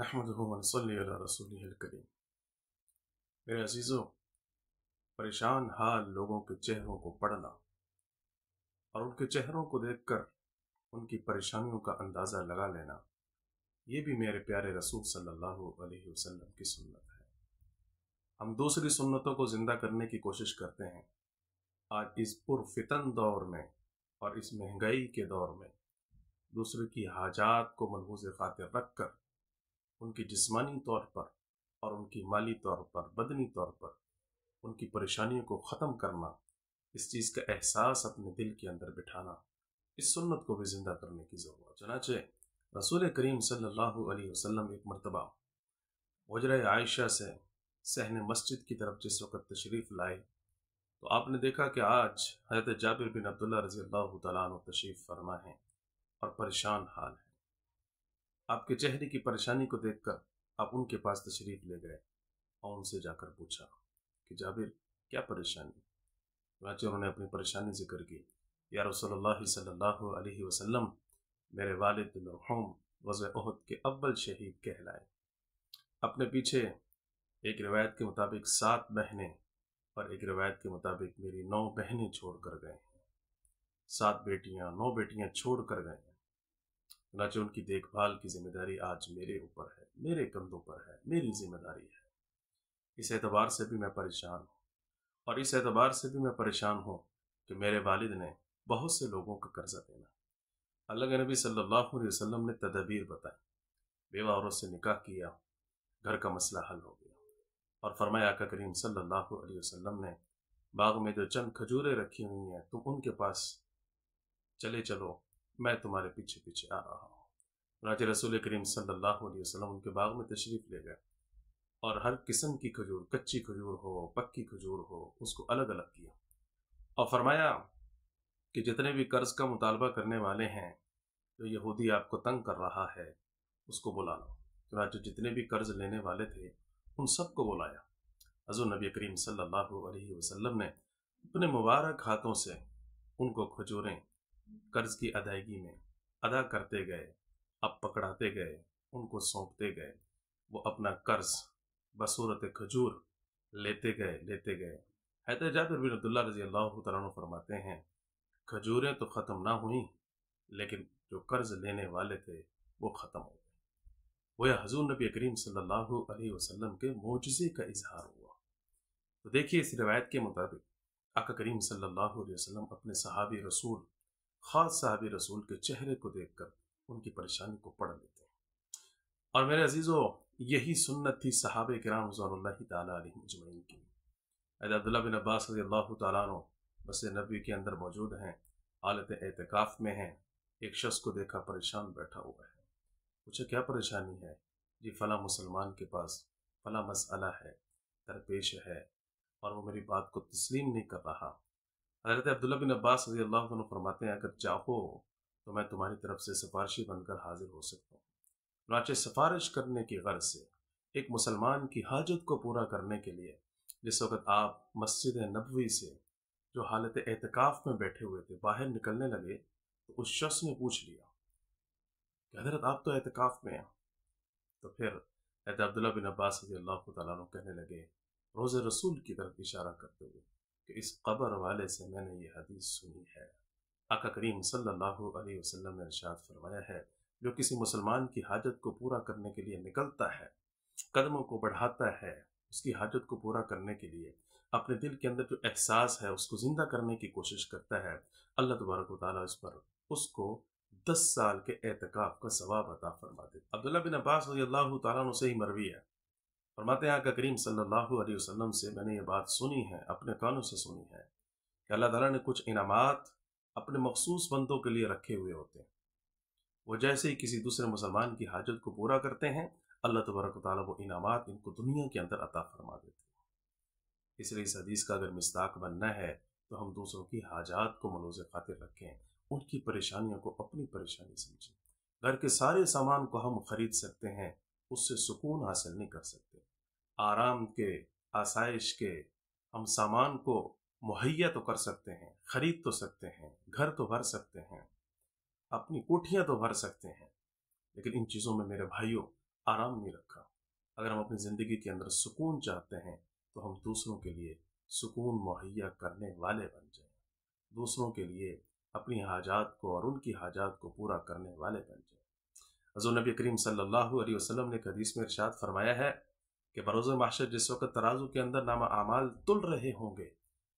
नहमदुहु व नसल्ली अला रसूलिहिल करीम। मेरे अजीज़ों, परेशान हाल लोगों के चेहरों को पढ़ना और उनके चेहरों को देखकर उनकी परेशानियों का अंदाज़ा लगा लेना, ये भी मेरे प्यारे रसूल सल्लल्लाहु अलैहि वसल्लम की सुन्नत है। हम दूसरी सुन्नतों को जिंदा करने की कोशिश करते हैं। आज इस पुरफितन दौर में और इस महंगाई के दौर में दूसरे की हाजात को मलहूज़ खातिर रख कर उनकी जिस्मानी तौर पर और उनकी माली तौर पर, बदनी तौर पर उनकी परेशानियों को ख़त्म करना, इस चीज़ का एहसास अपने दिल के अंदर बिठाना, इस सुन्नत को भी ज़िंदा करने की ज़रूरत। चनाचे रसूल करीम सल्लल्लाहु अलैहि वसल्लम एक मरतबा हुजरा आयशा से सहन मस्जिद की तरफ जिस वक़्त तशरीफ़ लाए तो आपने देखा कि आज हज़रत जाबिर बिन अब्दुल्ला रज़ी अल्लाह तआला अन्हु तशरीफ़ फरमा हैं और परेशान हाल है। आपके चेहरे की परेशानी को देखकर आप उनके पास तशरीफ़ ले गए और उनसे जाकर पूछा कि जाबिर, क्या परेशानी? चुनांचे उन्होंने अपनी परेशानी जिक्र की। या रसूलुल्लाह सल्लल्लाहु अलैहि वसल्लम, मेरे वालिद मरहूम ग़ज़वे उहद के अव्वल शहीद कहलाए। अपने पीछे एक रिवायत के मुताबिक 7 बहनें और एक रिवायत के मुताबिक मेरी 9 बहनें छोड़ कर गए हैं। 7 बेटियां, 9 बेटियां छोड़ कर गए हैं। चुनांचे उनकी देखभाल की जिम्मेदारी आज मेरे ऊपर है, मेरे कंधों पर है, मेरी जिम्मेदारी है। इस एतबार से भी मैं परेशान हूँ और इस एतबार से भी मैं परेशान हूँ कि मेरे वालिद ने बहुत से लोगों का कर्जा देना। अल्लाह के नबी सल्लल्लाहु अलैहि वसल्लम ने तदबीर बताई, बेवा औरत से निकाह किया, घर का मसला हल हो गया। और फरमाया आका करीम सल्लल्लाहु अलैहि वसल्लम ने, बाग में जो चंद खजूरें रखी हुई हैं तुम उनके पास चले चलो, मैं तुम्हारे पीछे पीछे आ रहा हूँ। चुनांचे रसूल करीम सल्लल्लाहु अलैहि वसल्लम उनके बाग में तशरीफ़ ले गए और हर किस्म की खजूर, कच्ची खजूर हो, पक्की खजूर हो, उसको अलग अलग किया और फरमाया कि जितने भी कर्ज का मुतालबा करने वाले हैं, जो यहूदी आपको तंग कर रहा है, उसको बुला लो। चुनांचे जितने भी कर्ज लेने वाले थे उन सबको बुलाया। हज़रत नबी करीम सल्लल्लाहु अलैहि वसल्लम ने अपने मुबारक हाथों से उनको खजूरें कर्ज की अदायगी में अदा करते गए, अब पकड़ाते गए, उनको सौंपते गए। वो अपना कर्ज बसूरत खजूर लेते गए। हज़रत जाबिर बिन अब्दुल्ला रज़ी अल्लाह तआला अन्हु फरमाते हैं, खजूरें तो ख़त्म ना हुई, लेकिन जो कर्ज लेने वाले थे वो ख़त्म हो गए। वो या हज़ूर नबी करीम सल्लल्लाहु अलैहि वसल्लम के मोजज़े का इजहार हुआ। तो देखिए, इस रिवायत के मुताबिक आका करीम सल्लल्लाहु अलैहि वसल्लम अपने सहाबी रसूल, खास सहाबी रसूल के चेहरे को देखकर उनकी परेशानी को पढ़ लेते हैं। और मेरे अजीज़ों, यही सुन्नत थी सहाबे किराम रिज़वानुल्लाहि ताला अलैहिम अजमईन की। हज़रत अब्दुल्ला बिन अब्बास रज़ियल्लाहु ताला अन्हु मस्जिद नबवी के अंदर मौजूद हैं, हालत एतकाफ में हैं। एक शख्स को देखा परेशान बैठा हुआ है। पूछा, क्या परेशानी है? जी, फला मुसलमान के पास फला मसला है, दरपेश है और वो मेरी बात को तस्लीम नहीं कर रहा। हज़रत अब्दुल्ला बिन अब्बास रज़ियल्लाहु अन्हु फरमाते हैं, अगर चाहो तो मैं तुम्हारी तरफ से सिफारशी बनकर हाजिर हो सकता हूँ। चुनांचे सिफारिश करने की गर्ज से एक मुसलमान की हाजत को पूरा करने के लिए जिस वक़्त आप मस्जिद नबवी से जो हालत एतकाफ में बैठे हुए थे बाहर निकलने लगे, तो उस शख्स ने पूछ लिया कि हज़रत आप तो एतकाफ में हैं। तो फिर हज़रत अब्दुल्ला बिन अब्बास रज़ियल्लाहु तआला अन्हु कहने लगे, रोज़े रसूल की तरफ इशारा करते हुए, कि इस कब्र वाले से मैंने ये हदीस सुनी है। आका करीम सल्लल्लाहु अलैहि वसल्लम ने इरशाद फरमाया है, जो किसी मुसलमान की हाजत को पूरा करने के लिए निकलता है, कदमों को बढ़ाता है, उसकी हाजत को पूरा करने के लिए अपने दिल के अंदर जो एहसास है उसको जिंदा करने की कोशिश करता है, अल्लाह तबारक व तआला इस पर उसको 10 साल के एतकाफ का सवाब अता फरमा देता। अब्दुल्ला बिन अब्बास रज़ियल्लाहु तआला अन्हु से ही मरवी है, फरमाते हैं आका करीम सल्लल्लाहु अलैहि वसल्लम से मैंने ये बात सुनी है, अपने कानों से सुनी है कि अल्लाह ताला ने कुछ इनामात अपने मखसूस बंदों के लिए रखे हुए होते हैं। वो जैसे ही किसी दूसरे मुसलमान की हाजत को पूरा करते हैं, अल्लाह तबारक व तआला वो इनामात इनको दुनिया के अंदर अता फरमा देते हैं। इसलिए इस हदीस का अगर मिस्ताक बनना है तो हम दूसरों की हाजात को मलूज़ खातिर रखें, उनकी परेशानियों को अपनी परेशानी समझें। घर के सारे सामान को हम खरीद सकते हैं, उससे सुकून हासिल नहीं कर सकते। आराम के, आसाइश के हम सामान को मुहैया तो कर सकते हैं, खरीद तो सकते हैं, घर तो भर सकते हैं, अपनी कोठियां तो भर सकते हैं, लेकिन इन चीज़ों में मेरे भाइयों आराम नहीं रखा। अगर हम अपनी ज़िंदगी के अंदर सुकून चाहते हैं तो हम दूसरों के लिए सुकून मुहैया करने वाले बन जाएं, दूसरों के लिए अपनी हाजात को और उनकी हाजात को पूरा करने वाले बन जाएं। हज़रत नबी करीम सल्लल्लाहु अलैहि वसल्लम ने एक हदीस में इरशाद फरमाया है कि बरोज़ महशर जिस वक्त तराजू के अंदर नामा आमाल तुल रहे होंगे,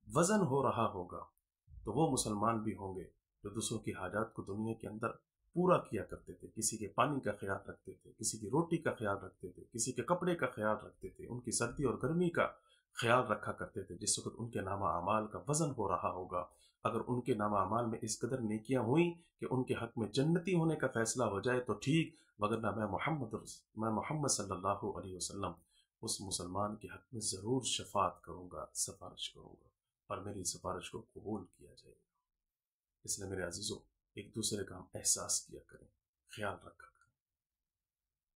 वज़न हो रहा होगा, तो वो मुसलमान भी होंगे जो दूसरों की हाजात को दुनिया के अंदर पूरा किया करते थे। किसी के पानी का ख्याल रखते थे, किसी की रोटी का ख्याल रखते थे, किसी के कपड़े का ख्याल रखते थे, उनकी सर्दी और गर्मी का ख्याल रखा करते थे। जिस वक्त उनके नामा अमाल का वज़न हो रहा होगा, अगर उनके नामा अमाल में इस कदर नेकियां हुई कि उनके हक में जन्नती होने का फैसला हो जाए तो ठीक, वगरना मैं मोहम्मद सल्लल्लाहु अलैहि वसल्लम उस मुसलमान के हक में ज़रूर शफात करूँगा, सिफारिश करूँगा और मेरी सिफारिश को कबूल किया जाएगा। इसलिए मेरे अजीज़ों, एक दूसरे का हम एहसास किया करें, ख्याल रखा